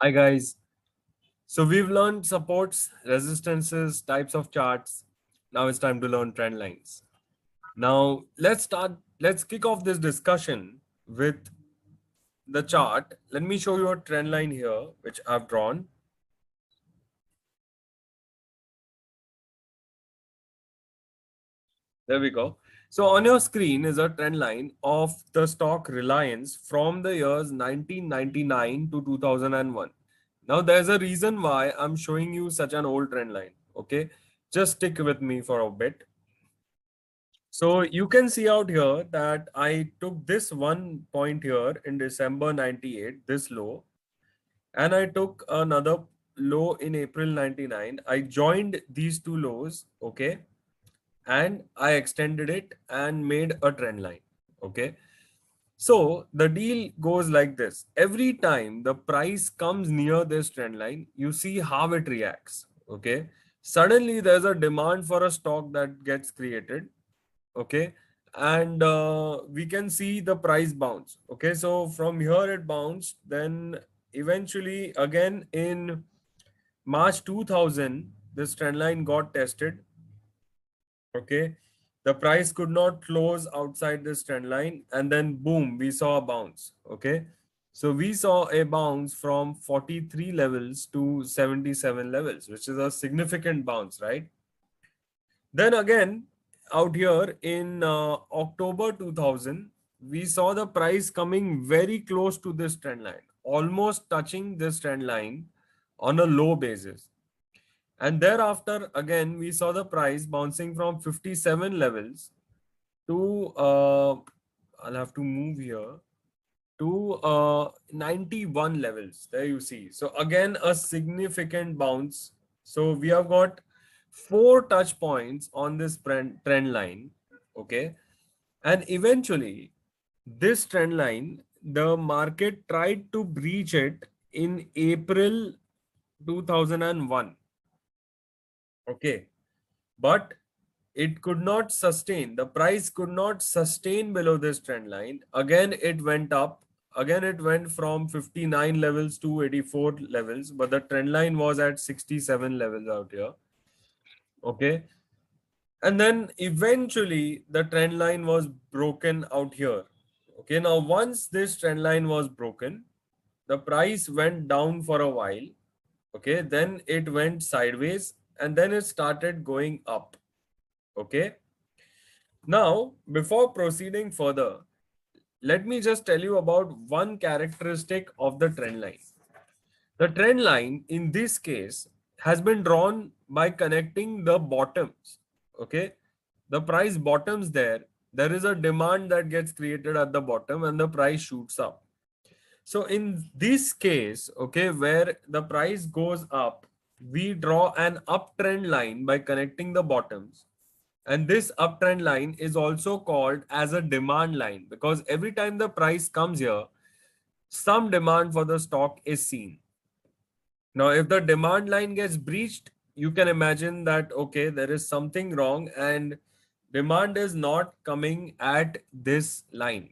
Hi guys. So we've learned supports, resistances, types of charts. Now it's time to learn trend lines. Now let's kick off this discussion with the chart. Let me show you a trend line here, which I've drawn. There we go. So on your screen is a trend line of the stock Reliance from the years 1999 to 2001. Now there's a reason why I'm showing you such an old trend line. Okay, just stick with me for a bit. So you can see out here that I took this one point here in December 98, this low, and I took another low in April 99. I joined these two lows, okay, and I extended it and made a trend line, okay. So the deal goes like this. Every time the price comes near this trend line, you see how it reacts, okay. Suddenly there's a demand for a stock that gets created, okay, and we can see the price bounce, okay. So from here it bounced, then eventually again in March 2000 this trend line got tested, okay. The price could not close outside this trend line, and then boom, we saw a bounce, okay. So we saw a bounce from 43 levels to 77 levels, which is a significant bounce, right? Then again, out here in October 2000, we saw the price coming very close to this trend line, almost touching this trend line on a low basis. And thereafter, again, we saw the price bouncing from 57 levels to, I'll have to move here, to 91 levels. There you see. So again, a significant bounce. So we have got four touch points on this trend line. Okay. And eventually, this trend line, the market tried to breach it in April 2001. Okay. But it could not sustain, the price could not sustain below this trend line. Again it went up, again it went from 59 levels to 84 levels, but the trend line was at 67 levels out here, okay. And then eventually the trend line was broken out here, okay. Now once this trend line was broken, the price went down for a while, okay, then it went sideways, and then it started going up, okay. Now, before proceeding further, let me just tell you about one characteristic of the trend line. The trend line in this case has been drawn by connecting the bottoms. Okay. The price bottoms there. There is a demand that gets created at the bottom and the price shoots up. So in this case, okay, where the price goes up, we draw an uptrend line by connecting the bottoms. And this uptrend line is also called as a demand line because every time the price comes here, some demand for the stock is seen. Now, if the demand line gets breached, you can imagine that, okay, there is something wrong and demand is not coming at this line.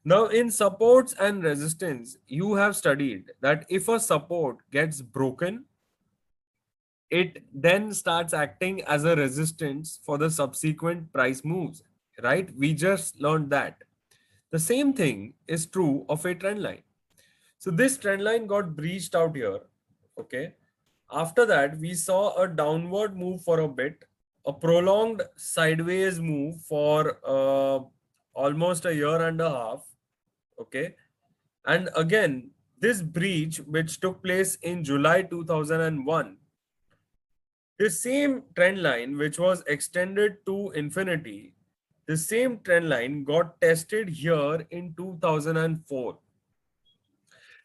Now, in supports and resistance, you have studied that if a support gets broken, it then starts acting as a resistance for the subsequent price moves, right? We just learned that. The same thing is true of a trend line. So this trend line got breached out here, okay? After that, we saw a downward move for a bit, a prolonged sideways move for almost a year and a half, okay? And again, this breach, which took place in July 2001, the same trend line, which was extended to infinity, the same trend line got tested here in 2004.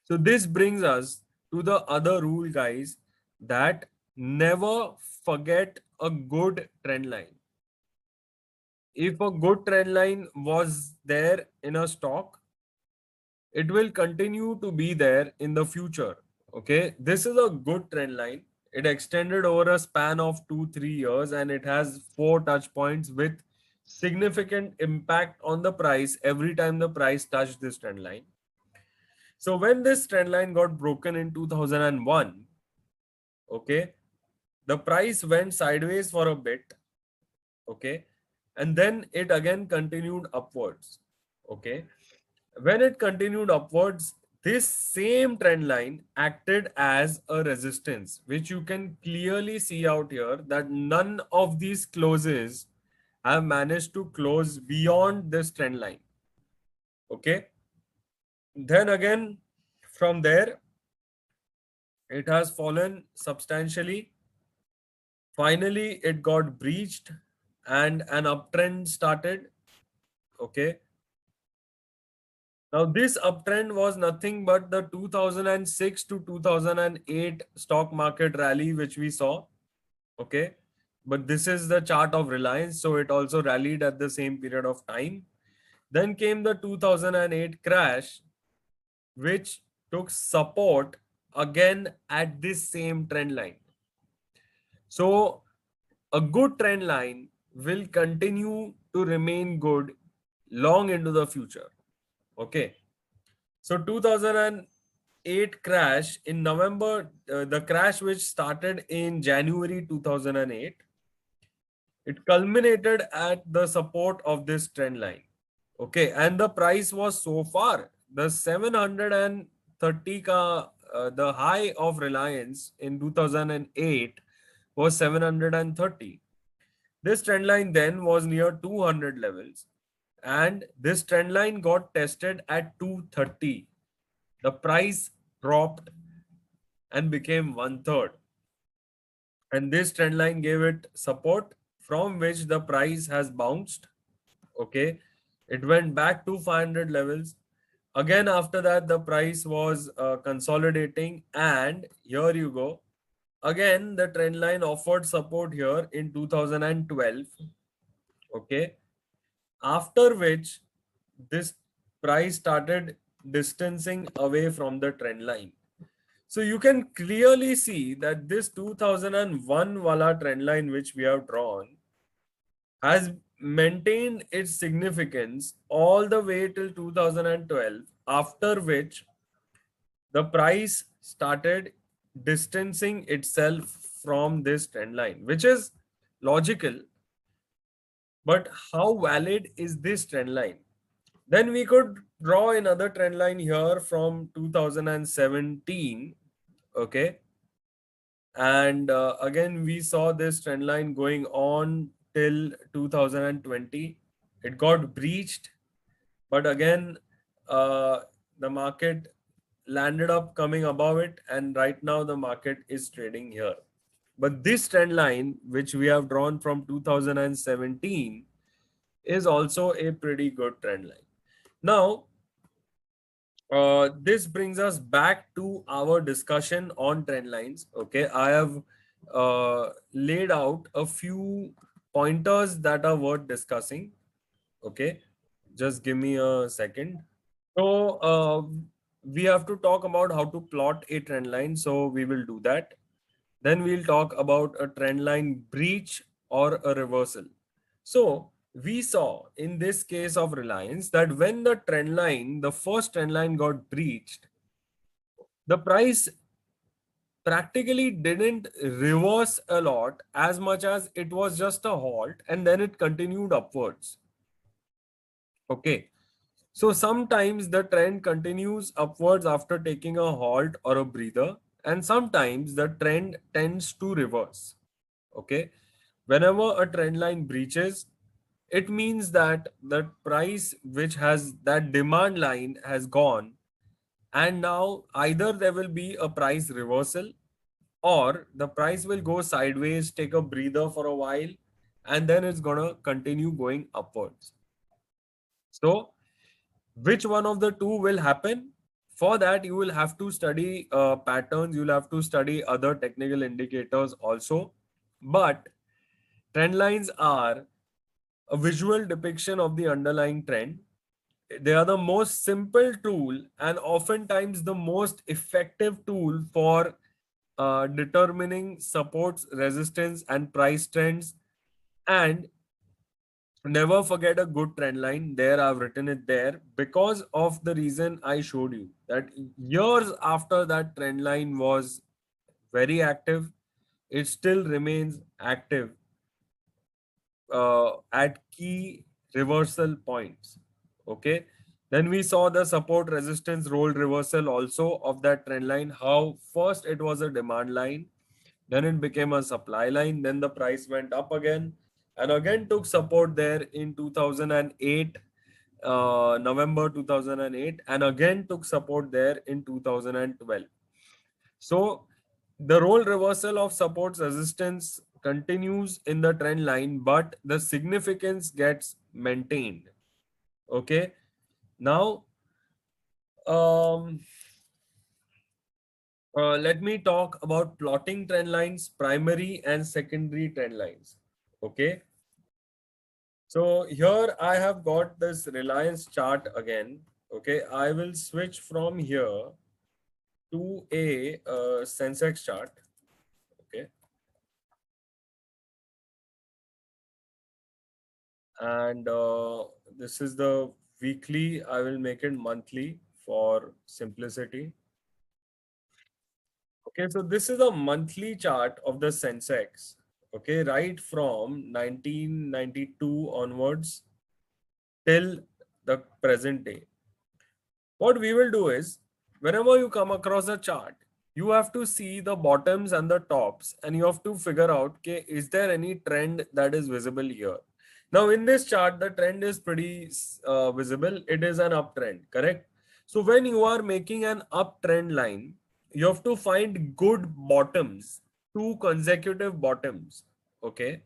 So this brings us to the other rule, guys, that never forget a good trend line. If a good trend line was there in a stock, it will continue to be there in the future. Okay, this is a good trend line. It extended over a span of 2-3 years and it has four touch points with significant impact on the price every time the price touched this trend line. So when this trend line got broken in 2001, okay, the price went sideways for a bit, okay, and then it again continued upwards, okay. When it continued upwards, this same trend line acted as a resistance, which you can clearly see out here that none of these closes have managed to close beyond this trend line, okay. Then again, from there, it has fallen substantially. Finally, it got breached and an uptrend started. Okay. Now, this uptrend was nothing but the 2006 to 2008 stock market rally, which we saw. Okay. But this is the chart of Reliance. So it also rallied at the same period of time. Then came the 2008 crash, which took support again at this same trend line. So a good trend line will continue to remain good long into the future. Okay. So 2008 crash in November, the crash which started in January 2008, it culminated at the support of this trend line. Okay. And the price was so far, the 730 the high of Reliance in 2008 was 730. This trend line then was near 200 levels, and this trend line got tested at 230. The price dropped and became one third, and this trend line gave it support from which the price has bounced. Okay, it went back to 500 levels. Again, after that, the price was consolidating, and here you go. Again, the trend line offered support here in 2012. Okay, after which this price started distancing away from the trend line. So you can clearly see that this 2001 wala trend line which we have drawn has maintained its significance all the way till 2012, after which the price started distancing itself from this trend line, which is logical. But how valid is this trend line? Then we could draw another trend line here from 2017. Okay. And again, we saw this trend line going on till 2020. It got breached, but again, uh, the market landed up coming above it, and right now the market is trading here. But this trend line, which we have drawn from 2017, is also a pretty good trend line. Now, this brings us back to our discussion on trend lines. Okay, I have laid out a few pointers that are worth discussing. Okay, just give me a second. So, we have to talk about how to plot a trend line. So, we will do that. Then we'll talk about a trend line breach or a reversal. So we saw in this case of Reliance that when the trend line, the first trend line got breached, the price practically didn't reverse a lot as much as it was just a halt and then it continued upwards. Okay. So sometimes the trend continues upwards after taking a halt or a breather, and sometimes the trend tends to reverse. Okay. Whenever a trend line breaches, it means that the price which has that demand line has gone, and now either there will be a price reversal or the price will go sideways, take a breather for a while, and then it's gonna continue going upwards. So which one of the two will happen? For that, you will have to study patterns, you'll have to study other technical indicators also. But trend lines are a visual depiction of the underlying trend. They are the most simple tool and oftentimes the most effective tool for determining supports, resistance, and price trends, and Never forget a good trend line. There, I've written it there because of the reason I showed you that years after that trend line was very active, it still remains active at key reversal points. Okay. Then we saw the support resistance role reversal also of that trend line. How first it was a demand line, then it became a supply line, then the price went up again and again took support there in 2008, November 2008, and again took support there in 2012. So the role reversal of supports resistance continues in the trend line, but the significance gets maintained. Okay. Now, um, let me talk about plotting trend lines, primary and secondary trend lines. Okay. So here I have got this Reliance chart again. Okay. I will switch from here to a Sensex chart. Okay. And this is the weekly. I will make it monthly for simplicity. Okay, so this is a monthly chart of the Sensex. Okay, right from 1992 onwards till the present day. What we will do is, whenever you come across a chart, you have to see the bottoms and the tops, and you have to figure out, okay, is there any trend that is visible here? Now, in this chart, the trend is pretty visible. It is an uptrend, correct? So, when you are making an uptrend line, you have to find good bottoms, two consecutive bottoms. Okay,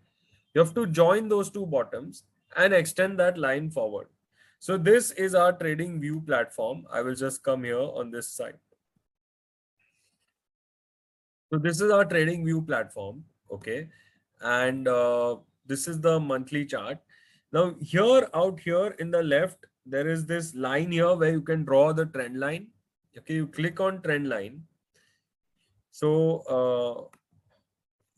you have to join those two bottoms and extend that line forward. So this is our trading view platform. I will just come here on this side. So this is our trading view platform. Okay. And this is the monthly chart. Now here, out here in the left, there is this line here where you can draw the trend line. Okay. You click on trend line. So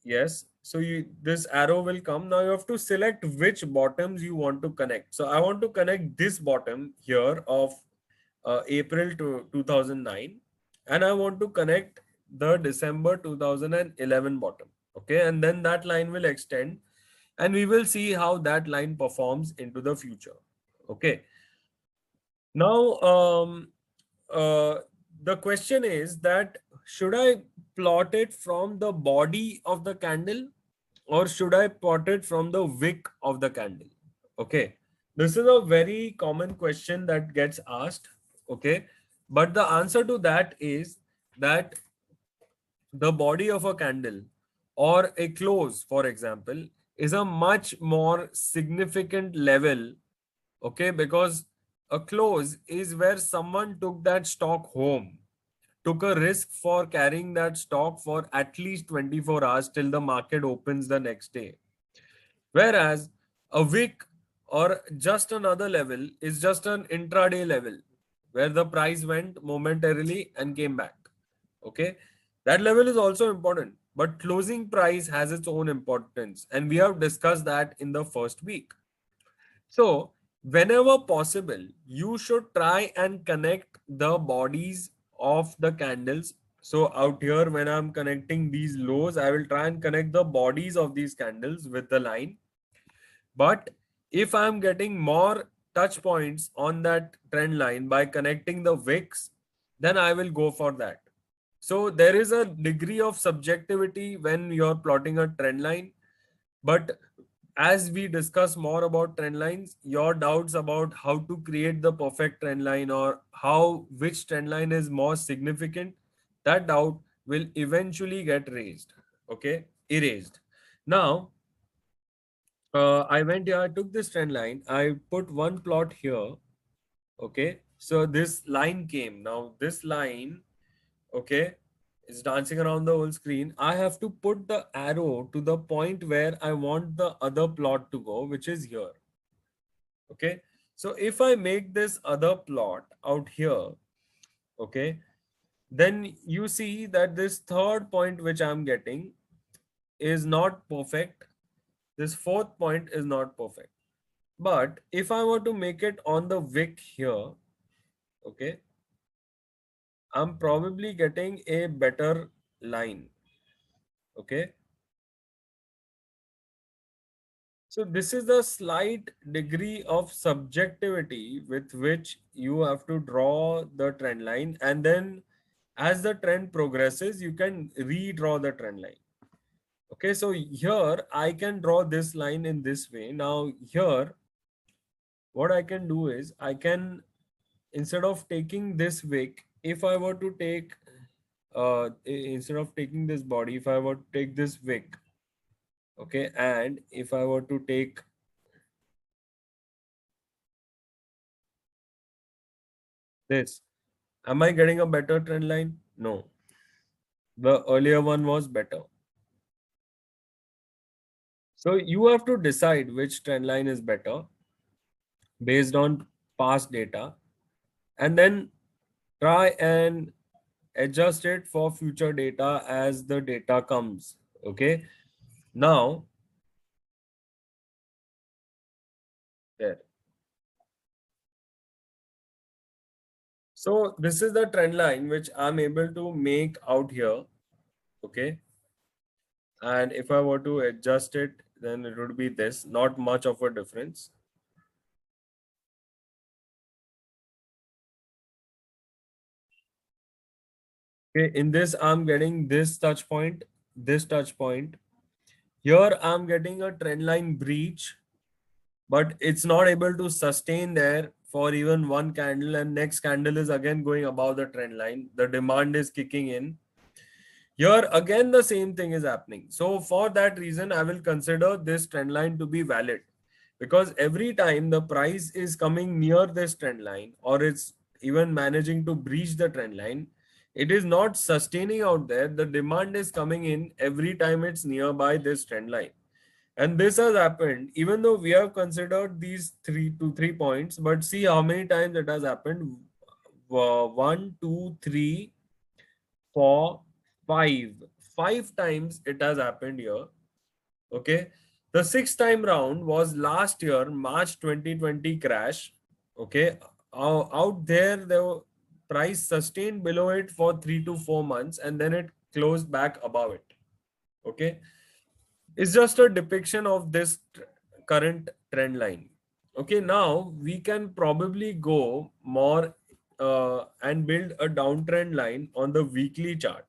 yes. So this arrow will come. Now you have to select which bottoms you want to connect. So I want to connect this bottom here of April to 2009, and I want to connect the December 2011 bottom. Okay, and then that line will extend, and we will see how that line performs into the future. Okay. Now, uh, the question is that should I plot it from the body of the candle or should I plot it from the wick of the candle? Okay. This is a very common question that gets asked. Okay. But the answer to that is that the body of a candle or a close, for example, is a much more significant level. Okay. Because a close is where someone took that stock home, took a risk for carrying that stock for at least 24 hours till the market opens the next day. Whereas a wick or just another level is just an intraday level where the price went momentarily and came back. Okay. That level is also important, but closing price has its own importance. And we have discussed that in the first week. So, whenever possible, you should try and connect the bodies of the candles. So, out here, when I'm connecting these lows, I will try and connect the bodies of these candles with the line. But if I'm getting more touch points on that trend line by connecting the wicks, then I will go for that. So there is a degree of subjectivity when you're plotting a trend line. But as we discuss more about trend lines, your doubts about how to create the perfect trend line or how which trend line is more significant, that doubt will eventually get raised. Okay, erased. Now, I went here, I took this trend line, I put one plot here. Okay, so this line came. Now, this line, okay, is dancing around the whole screen. I have to put the arrow to the point where I want the other plot to go, which is here. Okay, so if I make this other plot out here, okay, then you see that this third point which I'm getting is not perfect. This fourth point is not perfect. But if I were to make it on the wick here, okay, I'm probably getting a better line. Okay. So this is the slight degree of subjectivity with which you have to draw the trend line, and then as the trend progresses, you can redraw the trend line. Okay, so here I can draw this line in this way. Now here, what I can do is I can, instead of taking this wick, if I were to take, instead of taking this body, if I were to take this wick, okay, and if I were to take this, am I getting a better trend line? No. The earlier one was better. So you have to decide which trend line is better based on past data, and then try and adjust it for future data as the data comes. Okay. Now, there. So this is the trend line which I'm able to make out here. Okay. And if I were to adjust it, then it would be this, not much of a difference. Okay, in this, I'm getting this touch point, this touch point. Here, I'm getting a trend line breach, but it's not able to sustain there for even one candle, and next candle is again going above the trend line. The demand is kicking in. Here, again, the same thing is happening. So, for that reason, I will consider this trend line to be valid, because every time the price is coming near this trend line, or it's even managing to breach the trend line, it is not sustaining out there. The demand is coming in every time it's nearby this trend line. And this has happened even though we have considered these 3 points, but see how many times it has happened. 1, 2, 3, 4, 5. 5 times it has happened here. Okay. The sixth time round was last year, March 2020 crash. Okay. Out there, the price sustained below it for 3 to 4 months, and then it closed back above it. Okay. It's just a depiction of this current trend line. Okay. Now we can probably go more and build a downtrend line on the weekly chart.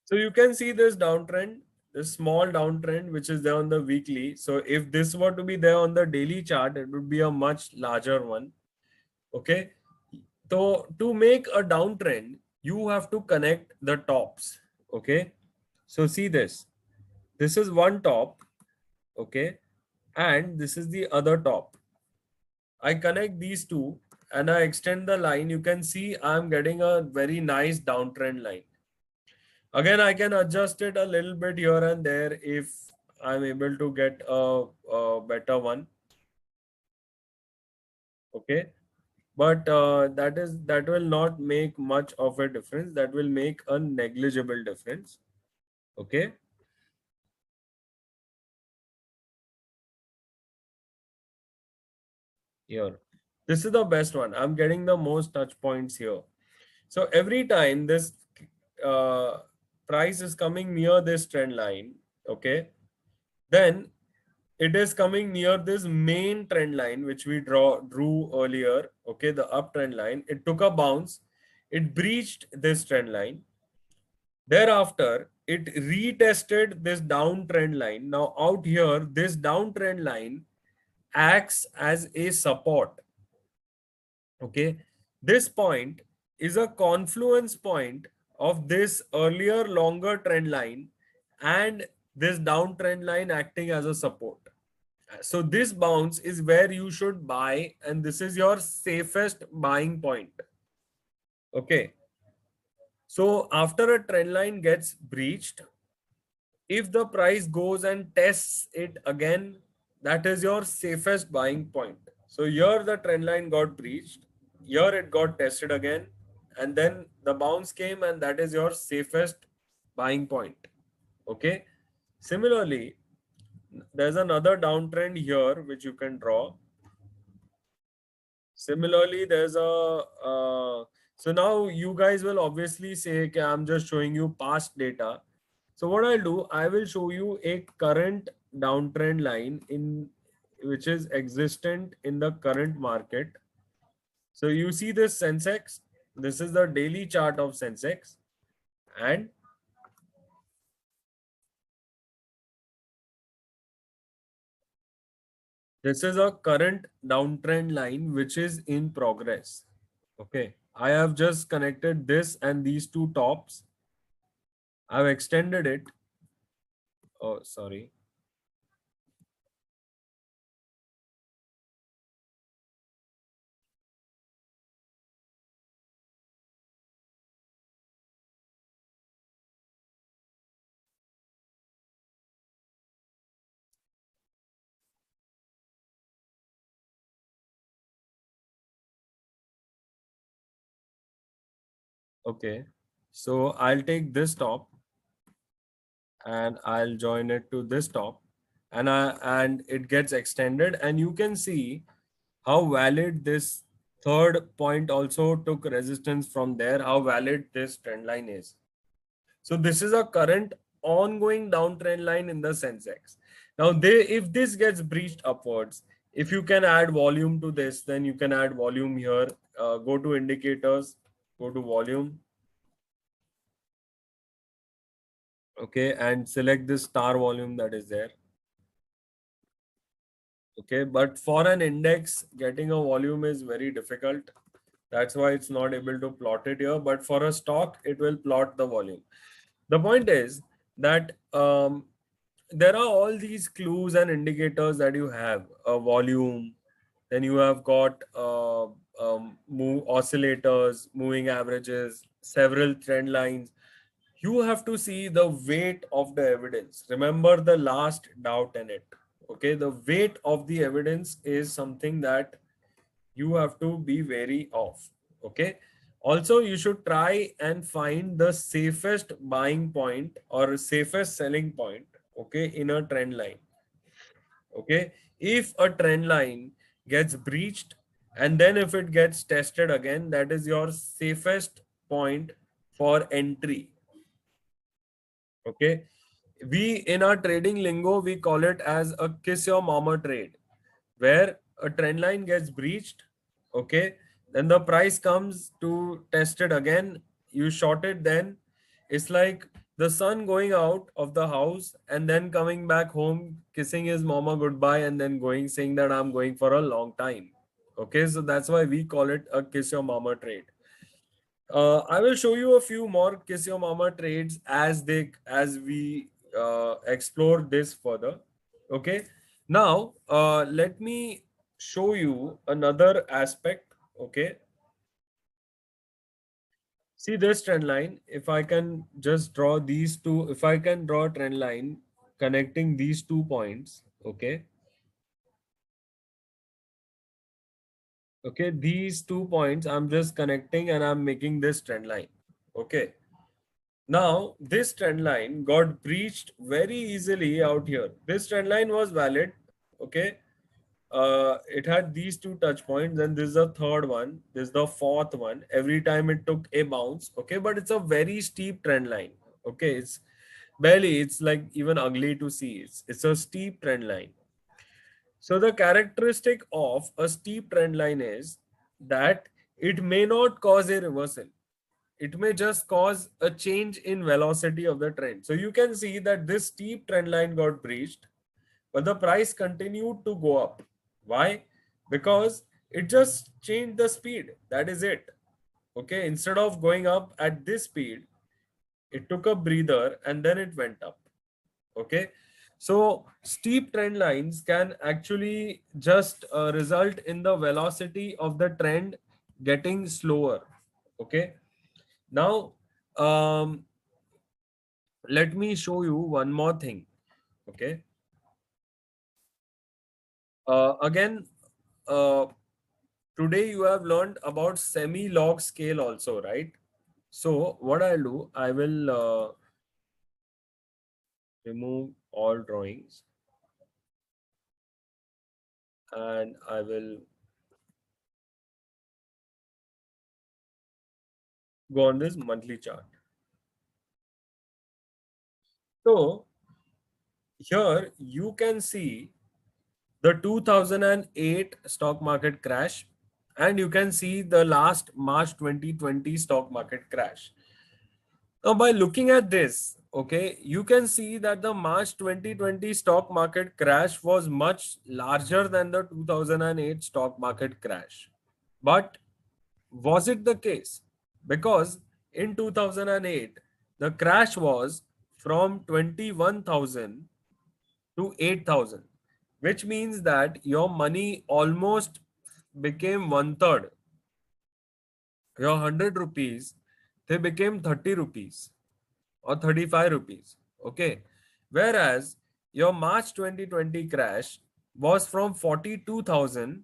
So you can see this downtrend, this small downtrend, which is there on the weekly. So if this were to be there on the daily chart, it would be a much larger one. Okay. So to make a downtrend, you have to connect the tops. Okay. So see this. This is one top. Okay. And this is the other top. I connect these two and I extend the line. You can see I'm getting a very nice downtrend line. Again, I can adjust it a little bit here and there if I'm able to get a better one. Okay. But that will not make much of a difference. That will make a negligible difference. Okay. Here. This is the best one. I'm getting the most touch points here. So every time this uh, price is coming near this trend line, okay, then it is coming near this main trend line which we drew earlier. Okay, the uptrend line. It took a bounce. It breached this trend line. Thereafter, it retested this downtrend line. Now out here, this downtrend line acts as a support. Okay, this point is a confluence point of this earlier longer trend line and this downtrend line acting as a support. So this bounce is where you should buy, and this is your safest buying point. Okay. So after a trend line gets breached, if the price goes and tests it again, that is your safest buying point. So here the trend line got breached. Here it got tested again. and then the bounce came, and that is your safest buying point. Okay. Similarly, there's another downtrend here which you can draw. Similarly, there's a so now you guys will obviously say, okay, I'm just showing you past data. So what I'll do, I will show you a current downtrend line in which is existent in the current market. So you see this Sensex. This is the daily chart of Sensex, and this is a current downtrend line which is in progress. Okay, I have just connected this and these two tops. I've extended it. Oh, sorry. Okay, so I'll take this top and I'll join it to this top, and it gets extended, and you can see how valid this third point also took resistance from there, how valid this trend line is. So this is a current ongoing downtrend line in the Sensex. Now, if this gets breached upwards, if you can add volume to this, then you can add volume here. Go to indicators, go to volume, okay, and select this star volume that is there. Okay, but for an index, getting a volume is very difficult. That's why it's not able to plot it here. But for a stock, it will plot the volume. The point is that there are all these clues and indicators that you have a volume, then you have got oscillators, moving averages, several trend lines. You have to see the weight of the evidence. Remember the last doubt in it. Okay, the weight of the evidence is something that you have to be wary of. Okay, also you should try and find the safest buying point or safest selling point, okay, in a trend line. Okay, if a trend line gets breached and then if it gets tested again, that is your safest point for entry. Okay, we in our trading lingo we call it as a kiss your mama trade, where a trend line gets breached. Okay, then the price comes to test it again, you short it. Then it's like the son going out of the house and then coming back home, kissing his mama goodbye, and then going saying that I'm going for a long time. Okay, so that's why we call it a kiss your mama trade. I will show you a few more kiss your mama trades as we explore this further. Okay. Now let me show you another aspect. Okay. See this trend line. If I can just draw these two, if I can draw a trend line connecting these 2 points. Okay. Okay. These 2 points I'm just connecting and I'm making this trend line. Okay. Now, this trend line got breached very easily out here. This trend line was valid. Okay. It had these two touch points, and this is the third one. This is the fourth one. Every time it took a bounce. Okay. But it's a very steep trend line. Okay. It's like even ugly to see. It's a steep trend line. So the characteristic of a steep trend line is that it may not cause a reversal. It may just cause a change in velocity of the trend. So you can see that this steep trend line got breached, but the price continued to go up. Why? Because it just changed the speed. That is it. Okay. Instead of going up at this speed, it took a breather and then it went up. Okay. So steep trend lines can actually just result in the velocity of the trend getting slower. Okay. Now, um, let me show you one more thing. Okay. Again, uh, today you have learned about semi-log scale also, right? So what I'll do, I will remove all drawings and I will go on this monthly chart. So here you can see the 2008 stock market crash, and you can see the last March 2020 stock market crash. Now, by looking at this, okay, you can see that the March 2020 stock market crash was much larger than the 2008 stock market crash. But was it the case? Because in 2008, the crash was from 21,000 to 8,000, which means that your money almost became one third. Your 100 rupees, they became 30 rupees or 35 rupees. Okay. Whereas your March 2020 crash was from 42,000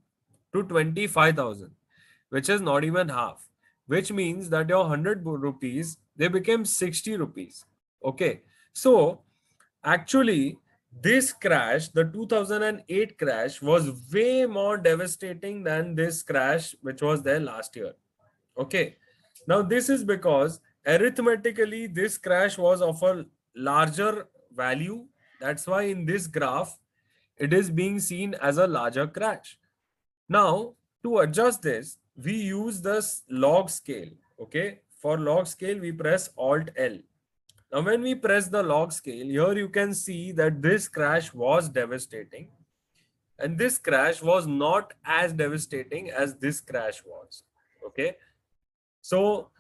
to 25,000, which is not even half, which means that your 100 rupees, they became 60 rupees. Okay. So actually, this crash, the 2008 crash, was way more devastating than this crash which was there last year. Okay. Now, this is because arithmetically, this crash was of a larger value. That's why in this graph, it is being seen as a larger crash. Now, to adjust this, we use this log scale. Okay. For log scale, we press Alt L. Now, when we press the log scale, here you can see that this crash was devastating. And this crash was not as devastating as this crash was. Okay. So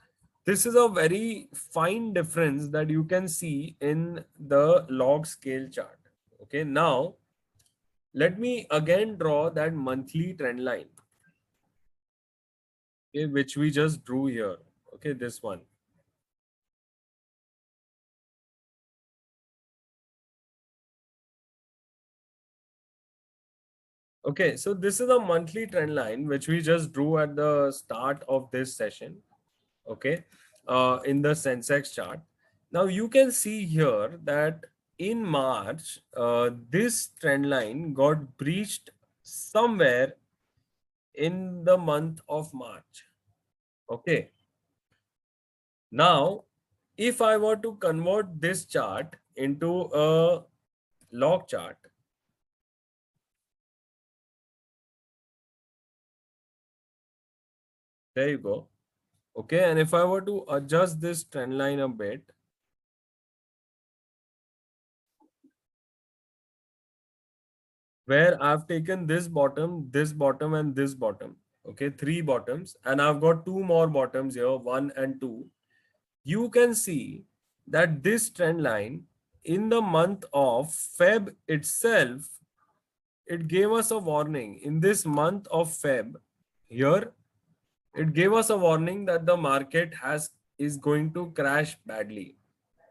this is a very fine difference that you can see in the log scale chart. Okay, now let me again draw that monthly trend line, okay, which we just drew here. Okay, this one. Okay, so this is a monthly trend line which we just drew at the start of this session. Okay, in the Sensex chart. Now you can see here that in March, this trend line got breached somewhere in the month of March. Okay. Now, if I were to convert this chart into a log chart, there you go. Okay. And if I were to adjust this trend line a bit, where I've taken this bottom, and this bottom. Okay, three bottoms, and I've got two more bottoms here, one and two. You can see that this trend line in the month of Feb itself, it gave us a warning. In this month of Feb, here, it gave us a warning that the market is going to crash badly.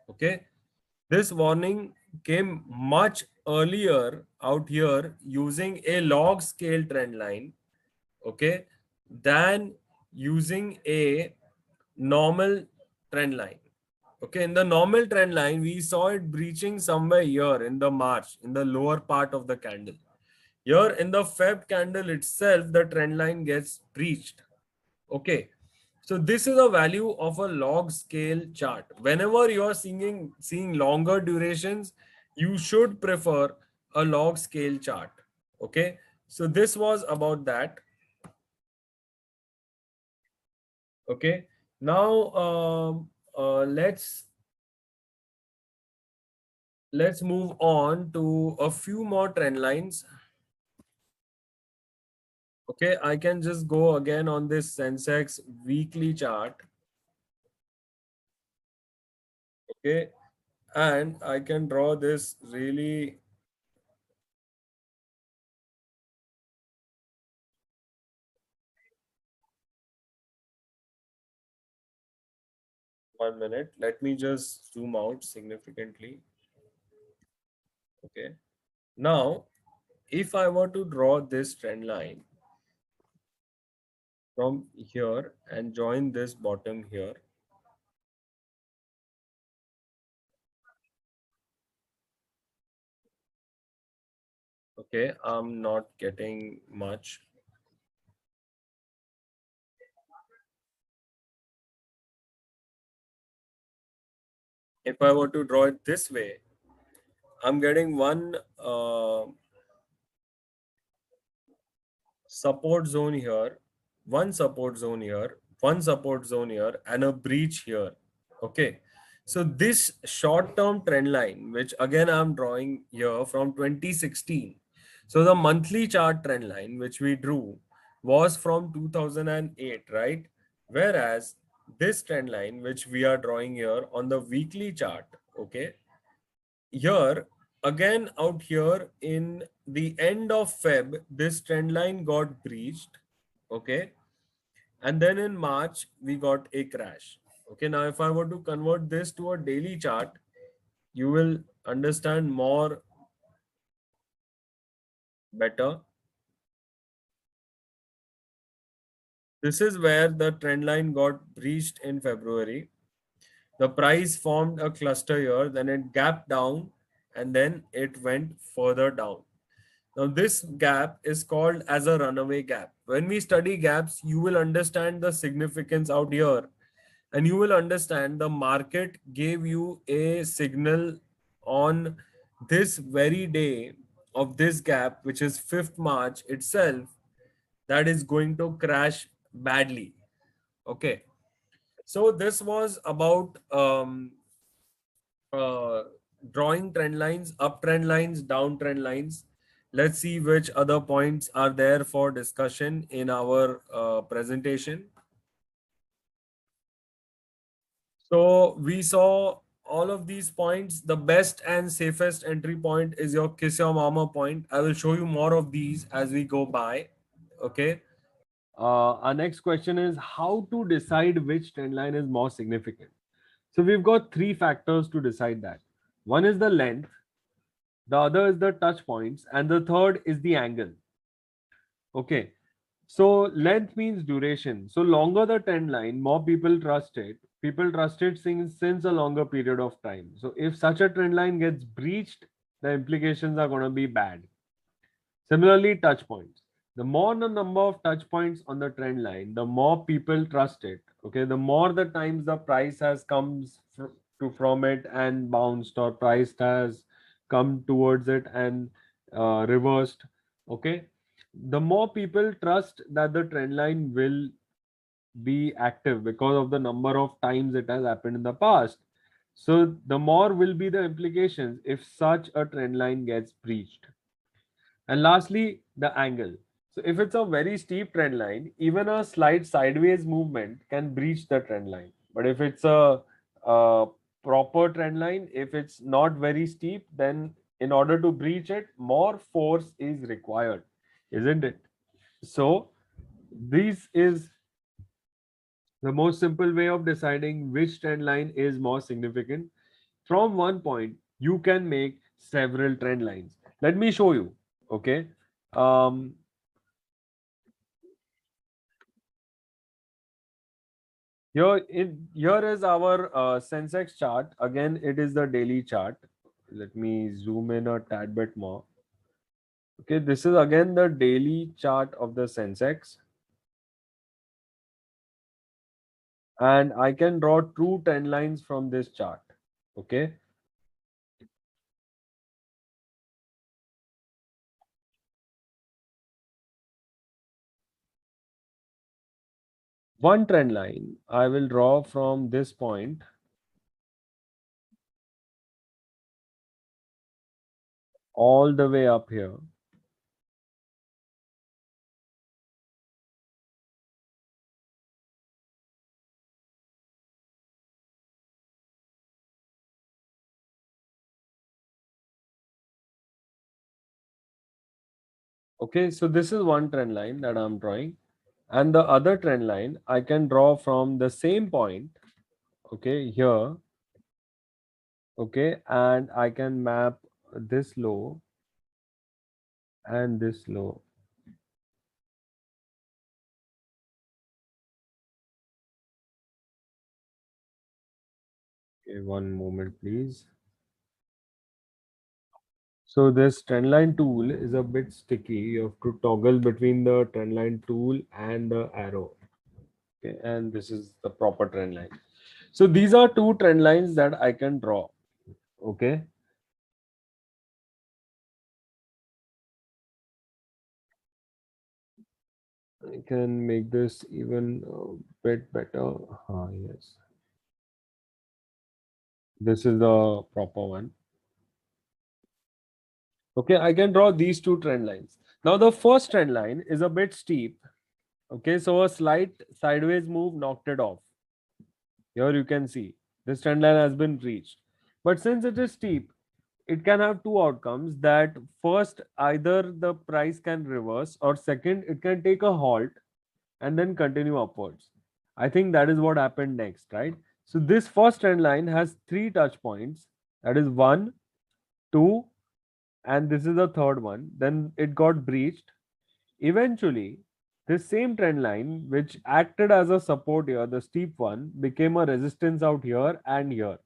Okay. This warning came much earlier out here using a log scale trend line, okay, than using a normal trend line. Okay, in the normal trend line, we saw it breaching somewhere here in the March, in the lower part of the candle. Here in the Feb candle itself, the trend line gets breached. Okay. So this is a value of a log scale chart. Whenever you are seeing longer durations, you should prefer a log scale chart. Okay. So this was about that. Okay. Now let's move on to a few more trend lines. Okay, I can just go again on this Sensex weekly chart. Okay, and I can draw this really. 1 minute. Let me just zoom out significantly. Okay. Now, if I were to draw this trend line, from here and join this bottom here. Okay, I'm not getting much. If I were to draw it this way, I'm getting one support zone here, one support zone here, one support zone here, and a breach here. Okay. So this short-term trend line, which again I'm drawing here from 2016. So the monthly chart trend line, which we drew, was from 2008, right? Whereas this trend line, which we are drawing here on the weekly chart, okay, here again out here in the end of Feb, this trend line got breached, okay, and then in March we got a crash. Okay, now if I were to convert this to a daily chart, you will understand more better. This is where the trend line got breached in February. The price formed a cluster here, then it gapped down, and then it went further down. Now, this gap is called as a runaway gap. When we study gaps, you will understand the significance out here, and you will understand the market gave you a signal on this very day of this gap, which is 5th March itself, that is going to crash badly. Okay. So, this was about uh, drawing trend lines, uptrend lines, downtrend lines. Let's see which other points are there for discussion in our presentation. So we saw all of these points. The best and safest entry point is your kiss your mama point. I will show you more of these as we go by. Okay. Our next question is how to decide which trend line is more significant. So we've got three factors to decide that. One is the length, the other is the touch points, and the third is the angle. Okay. So length means duration. So longer the trend line, more people trust it. People trust it since a longer period of time. So if such a trend line gets breached, the implications are going to be bad. Similarly, touch points. The more the number of touch points on the trend line, the more people trust it. Okay, the more the times the price has comes to from it and bounced, or price has come towards it and reversed. Okay, the more people trust that the trend line will be active because of the number of times it has happened in the past. So the more will be the implications if such a trend line gets breached. And lastly, the angle. So if it's a very steep trend line, even a slight sideways movement can breach the trend line. But if it's a proper trend line, if it's not very steep, then in order to breach it, more force is required, isn't it? So this is the most simple way of deciding which trend line is more significant. From one point, you can make several trend lines. Let me show you. Okay. Um, here is our Sensex chart. Again, it is the daily chart. Let me zoom in a tad bit more. Okay, this is again the daily chart of the Sensex, and I can draw two trend lines from this chart. Okay, one trend line I will draw from this point all the way up here. Okay, so this is one trend line that I'm drawing, and the other trend line I can draw from the same point. Okay, here. Okay, and I can map this low and this low. Okay, one moment, please. So this trendline tool is a bit sticky. You have to toggle between the trendline tool and the arrow. Okay, and this is the proper trend line. So these are two trend lines that I can draw. Okay. I can make this even a bit better. Yes. This is the proper one. Okay, I can draw these two trend lines. Now the first trend line is a bit steep. Okay, so a slight sideways move knocked it off. Here you can see this trend line has been reached. But since it is steep, it can have two outcomes, that first either the price can reverse, or second it can take a halt and then continue upwards. I think that is what happened next, right? So this first trend line has three touch points, that is 1, 2, and this is the third one. Then it got breached. Eventually, this same trend line, which acted as a support here, the steep one, became a resistance out here and here.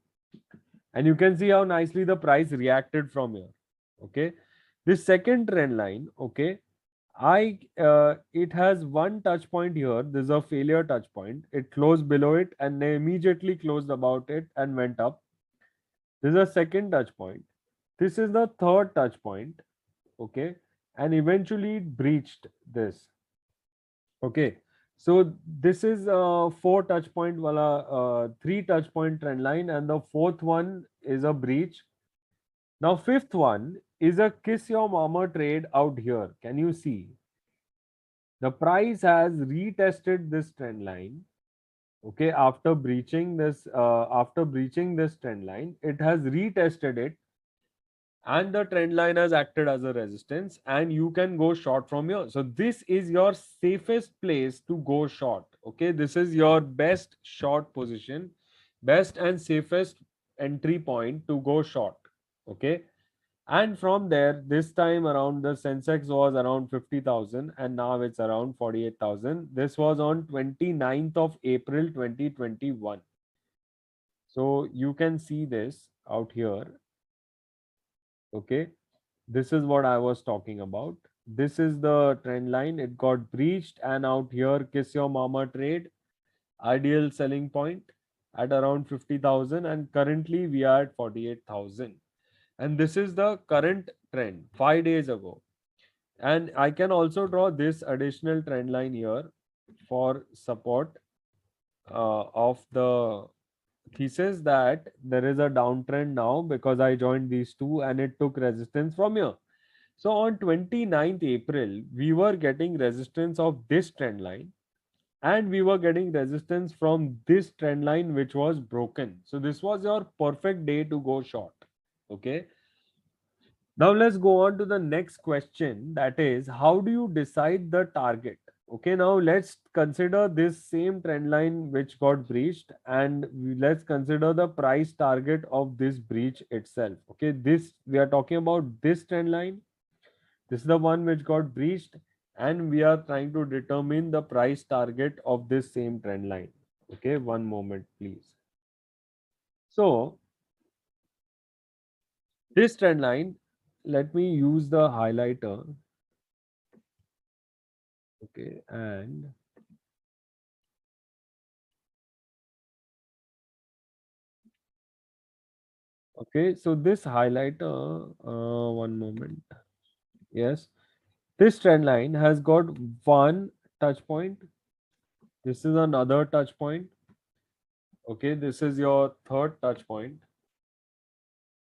And you can see how nicely the price reacted from here. Okay. This second trend line, okay, it has one touch point here. This is a failure touch point. It closed below it and they immediately closed about it and went up. This is a second touch point. This is the third touch point. Okay. And eventually it breached this. Okay. So this is a four touch point wala, three touch point trend line, and the fourth one is a breach. Now fifth one is a kiss your mama trade out here. Can you see? The price has retested this trend line. Okay, after breaching this trend line, it has retested it, and the trend line has acted as a resistance, and you can go short from here. So this is your safest place to go short. Okay, this is your best short position, best and safest entry point to go short. Okay, and from there, this time around, the Sensex was around 50,000 and now it's around 48,000. This was on 29th of April 2021. So you can see this out here. Okay, this is what I was talking about. This is the trend line. It got breached, and out here, kiss your mama trade, ideal selling point at around 50,000, and currently we are at 48,000. And this is the current trend 5 days ago. And I can also draw this additional trend line here for support of the thesis that there is a downtrend now, because I joined these two and it took resistance from here. So on 29th April, we were getting resistance of this trend line, and we were getting resistance from this trend line which was broken. So this was your perfect day to go short. Okay. Now let's go on to the next question, that is, how do you decide the target? Okay, now let's consider this same trend line which got breached, and let's consider the price target of this breach itself. Okay, this we are talking about this trend line. This is the one which got breached, and we are trying to determine the price target of this same trend line. Okay, one moment, please. So this trend line, let me use the highlighter. Okay, and okay, so this highlighter, one moment. Yes, this trend line has got one touch point. This is another touch point. Okay, this is your third touch point.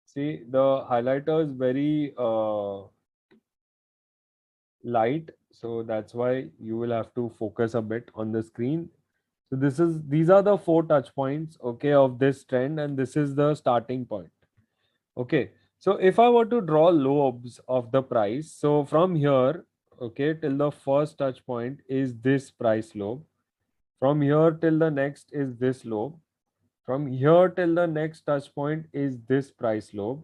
See, the highlighter is very light, so that's why you will have to focus a bit on the screen. So these are the four touch points, okay, of this trend, and this is the starting point. Okay, so if I were to draw lobes of the price, so from here, okay, till the first touch point is this price lobe. From here till the next is this lobe. From here till the next touch point is this price lobe.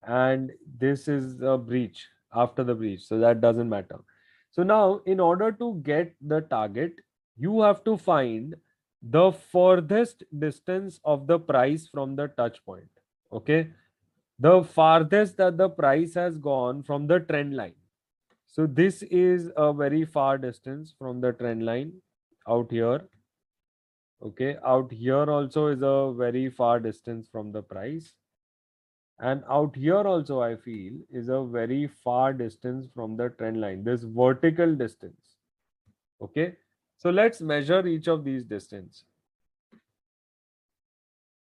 And this is a breach after the breach. So that doesn't matter. So now, in order to get the target, you have to find the furthest distance of the price from the touch point. Okay, the farthest that the price has gone from the trend line. So this is a very far distance from the trend line out here. Okay, out here also is a very far distance from the price. And out here also, I feel, is a very far distance from the trend line, this vertical distance. Okay, so let's measure each of these distance.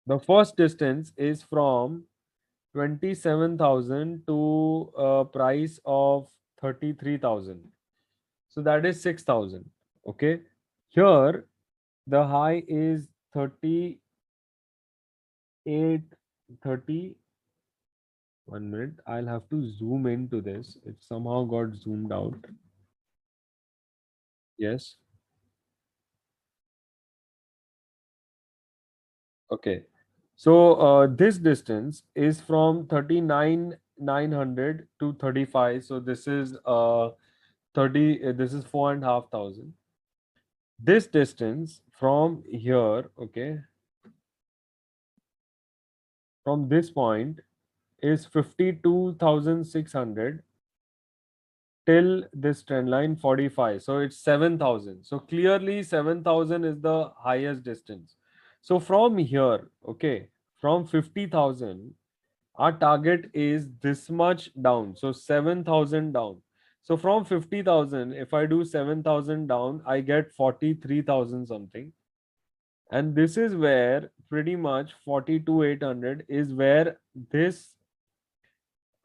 The first distance is from 27,000 to a price of 33,000. So that is 6,000. Okay, here the high is 38, 30. 1 minute. I'll have to zoom into this. It somehow got zoomed out. Yes. Okay. So this distance is from 39,900 to 35. So this is 30. This is 4,500. This distance from here, okay, from this point is 52,600 till this trend line 45. So it's 7,000. So clearly 7,000 is the highest distance. So from here, okay, from 50,000, our target is this much down. So 7,000 down. So from 50,000, if I do 7,000 down, I get 43,000 something. And this is where pretty much 42,800 is where this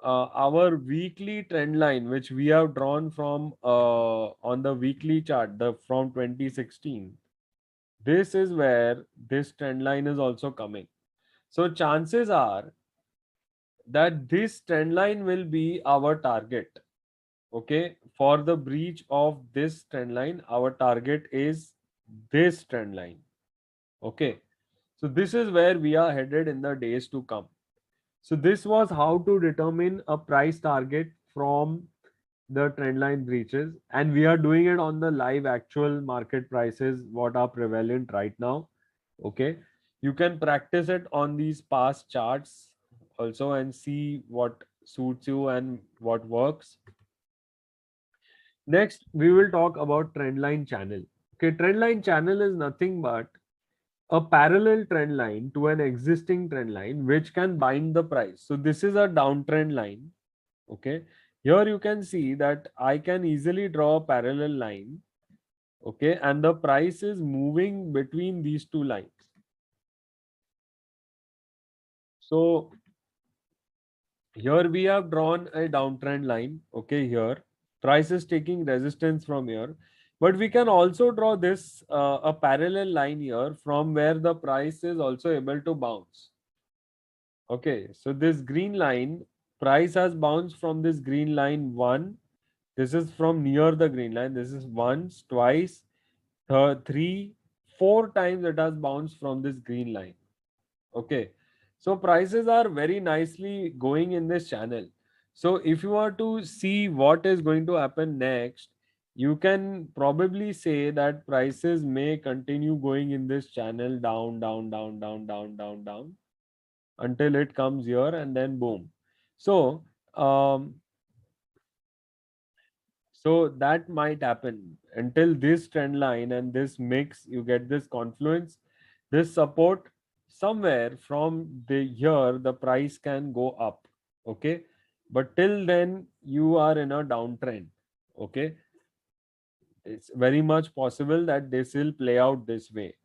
our weekly trend line, which we have drawn from on the weekly chart, the from 2016, this is where this trend line is also coming. So chances are that this trend line will be our target. Okay, for the breach of this trend line, our target is this trend line. Okay, so this is where we are headed in the days to come. So this was how to determine a price target from the trend line breaches, and we are doing it on the live actual market prices what are prevalent right now. Okay, you can practice it on these past charts also and see what suits you and what works. Next we will talk about trend line channel. Okay, trend line channel is nothing but a parallel trend line to an existing trend line which can bind the price. So this is a downtrend line. Okay, here you can see that I can easily draw a parallel line. Okay, and the price is moving between these two lines. So here we have drawn a downtrend line. Okay, here price is taking resistance from here, but we can also draw this a parallel line here from where the price is also able to bounce. Okay, so this green line, price has bounced from this green line one. This is from near the green line. This is once, twice, three, four times it has bounced from this green line. Okay, so prices are very nicely going in this channel. So if you are to see what is going to happen next, you can probably say that prices may continue going in this channel down, down, down, down, down, down, down until it comes here and then boom. So um, so that might happen until this trend line and this mix, you get this confluence, this support somewhere from the here, the price can go up. Okay. But till then, you are in a downtrend. Okay. It's very much possible that this will play out this way.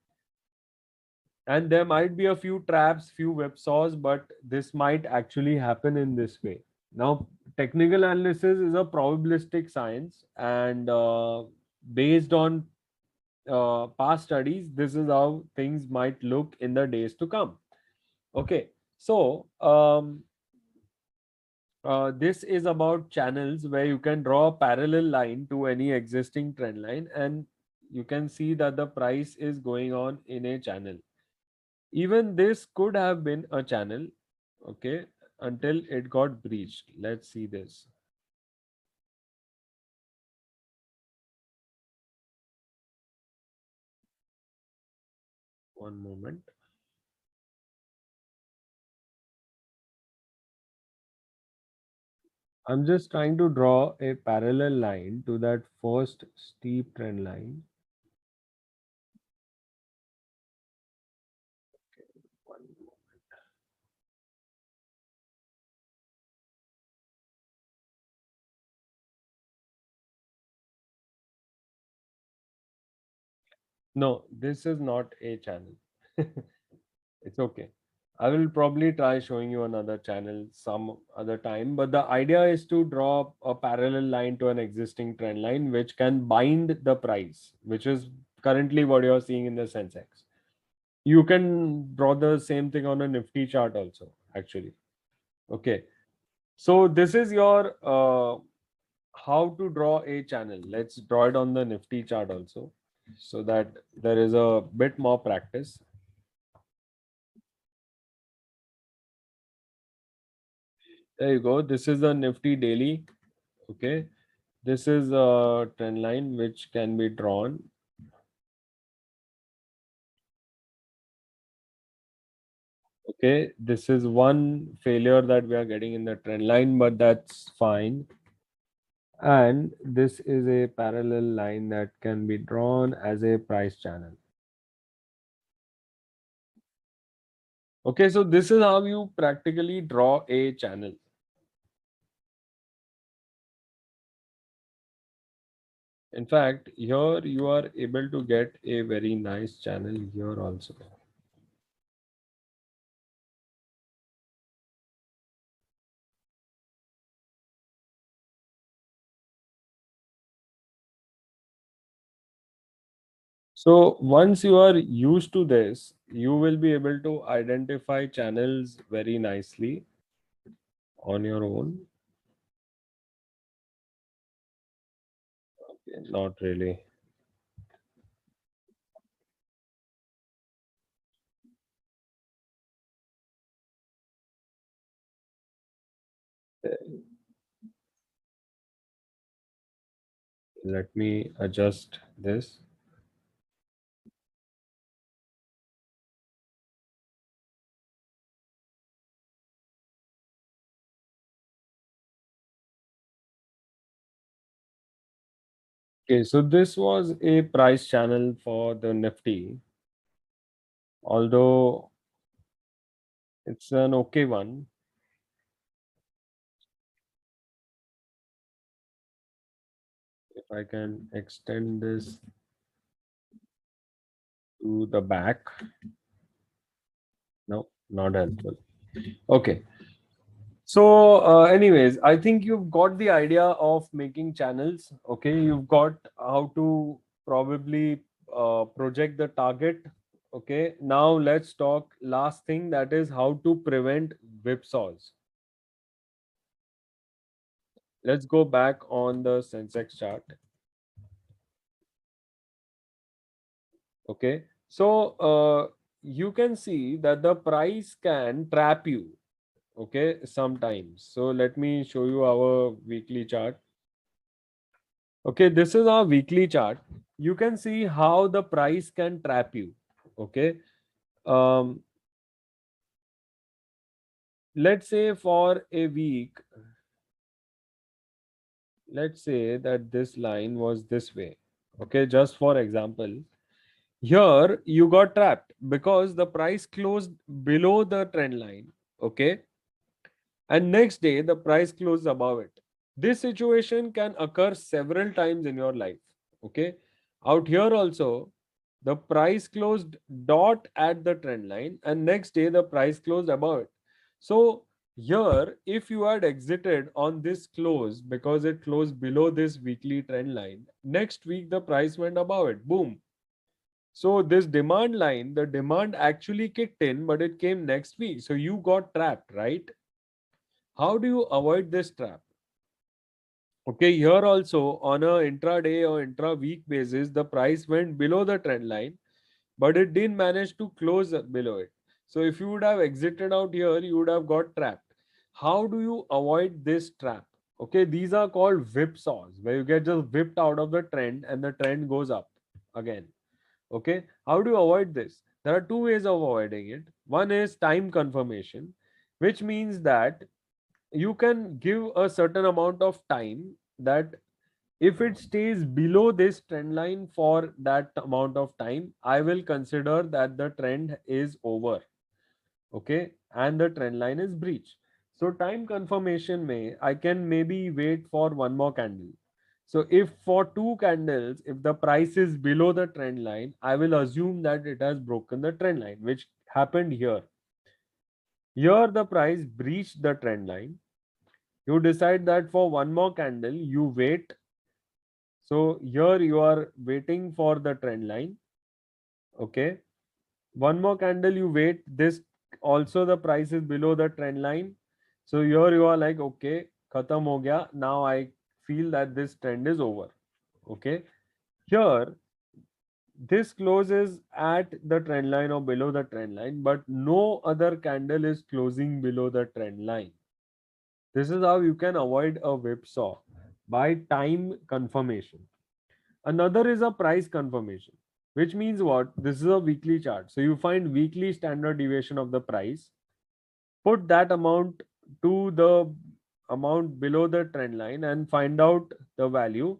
And there might be a few traps, few whipsaws, but this might actually happen in this way. Now, technical analysis is a probabilistic science, and based on past studies, this is how things might look in the days to come. Okay, so this is about channels where you can draw a parallel line to any existing trend line, and you can see that the price is going on in a channel. Even this could have been a channel, okay, until it got breached. Let's see this. One moment. I'm just trying to draw a parallel line to that first steep trend line. One moment. No, this is not a channel. It's okay. I will probably try showing you another channel some other time. But the idea is to draw a parallel line to an existing trend line, which can bind the price, which is currently what you're seeing in the Sensex. You can draw the same thing on a Nifty chart also, actually. Okay. So this is your how to draw a channel. Let's draw it on the Nifty chart also, so that there is a bit more practice. There you go. This is the Nifty daily. Okay. This is a trend line which can be drawn. Okay. This is one failure that we are getting in the trend line, but that's fine. And this is a parallel line that can be drawn as a price channel. Okay. So this is how you practically draw a channel. In fact, here you are able to get a very nice channel here also. So once you are used to this, you will be able to identify channels very nicely on your own. Okay, not really. Let me adjust this. Okay, so this was a price channel for the Nifty, although it's an okay one. If I can extend this to the back, no, not helpful. Okay. So, anyways, I think you've got the idea of making channels. Okay, you've got how to probably project the target. Okay, now let's talk last thing, that is how to prevent whipsaws. Let's go back on the Sensex chart. Okay, so you can see that the price can trap you. Okay, sometimes. So let me show you our weekly chart. Okay, this is our weekly chart. You can see how the price can trap you. Okay. Um, let's say for a week, let's say that this line was this way. Okay, just for example, here you got trapped because the price closed below the trend line. Okay, and next day the price closed above it. This situation can occur several times in your life. Okay, out here also the price closed dot at the trend line and next day the price closed above it. So here, if you had exited on this close because it closed below this weekly trend line, next week the price went above it, boom. So this demand line, the demand actually kicked in, but it came next week, so you got trapped, right? How do you avoid this trap? Okay, here also on a intraday or intra-week basis, the price went below the trend line, but it didn't manage to close below it. So if you would have exited out here, you would have got trapped. How do you avoid this trap? Okay, these are called whipsaws, where you get just whipped out of the trend and the trend goes up again. Okay, how do you avoid this? There are two ways of avoiding it. One is time confirmation, which means that you can give a certain amount of time that if it stays below this trend line for that amount of time, I will consider that the trend is over. Okay, and the trend line is breached. So time confirmation may I can maybe wait for one more candle. So if for two candles, if the price is below the trend line, I will assume that it has broken the trend line, which happened here. Here the price breached the trend line. You decide that for one more candle you wait. So here you are waiting for the trend line. Okay, one more candle you wait, this also the price is below the trend line. So here you are like, okay, khatam ho gaya, now I feel that this trend is over. Okay, here this closes at the trend line or below the trend line, but no other candle is closing below the trend line. This is how you can avoid a whipsaw, by time confirmation. Another is a price confirmation, which means what? This is a weekly chart. So you find weekly standard deviation of the price, put that amount to the amount below the trend line and find out the value.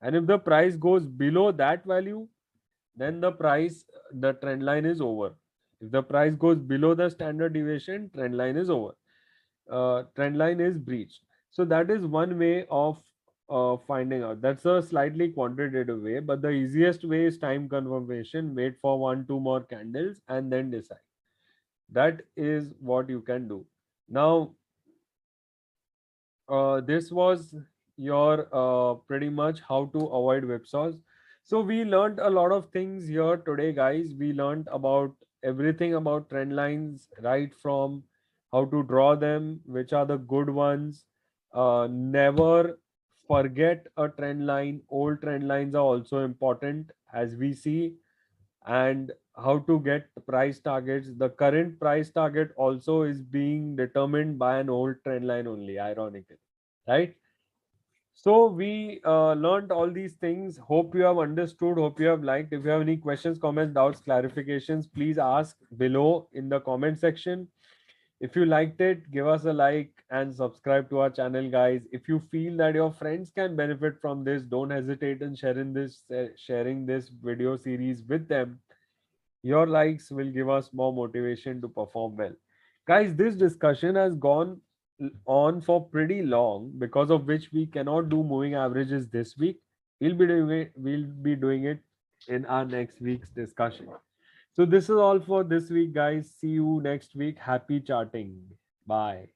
And if the price goes below that value, then the trend line is over. If the price goes below the standard deviation, trend line is over. Trend line is breached. So that is one way of finding out. That's a slightly quantitative way, but the easiest way is time confirmation. Wait for one, two more candles, and then decide. That is what you can do. Now, this was your pretty much how to avoid whipsaws. So we learned a lot of things here today, guys. We learned about everything about trend lines, right from how to draw them, which are the good ones. Never forget a trend line. Old trend lines are also important, as we see, and how to get price targets. The current price target also is being determined by an old trend line only, ironically, right? So we learned all these things. Hope you have understood. Hope you have liked. If you have any questions, comments, doubts, clarifications, please ask below in the comment section. If you liked it, give us a like and subscribe to our channel, guys. If you feel that your friends can benefit from this, don't hesitate in sharing this video series with them. Your likes will give us more motivation to perform well. Guys, this discussion has gone on for pretty long, because of which we cannot do moving averages this week. We'll be doing it in our next week's discussion. So this is all for this week, guys. See you next week. Happy charting. Bye.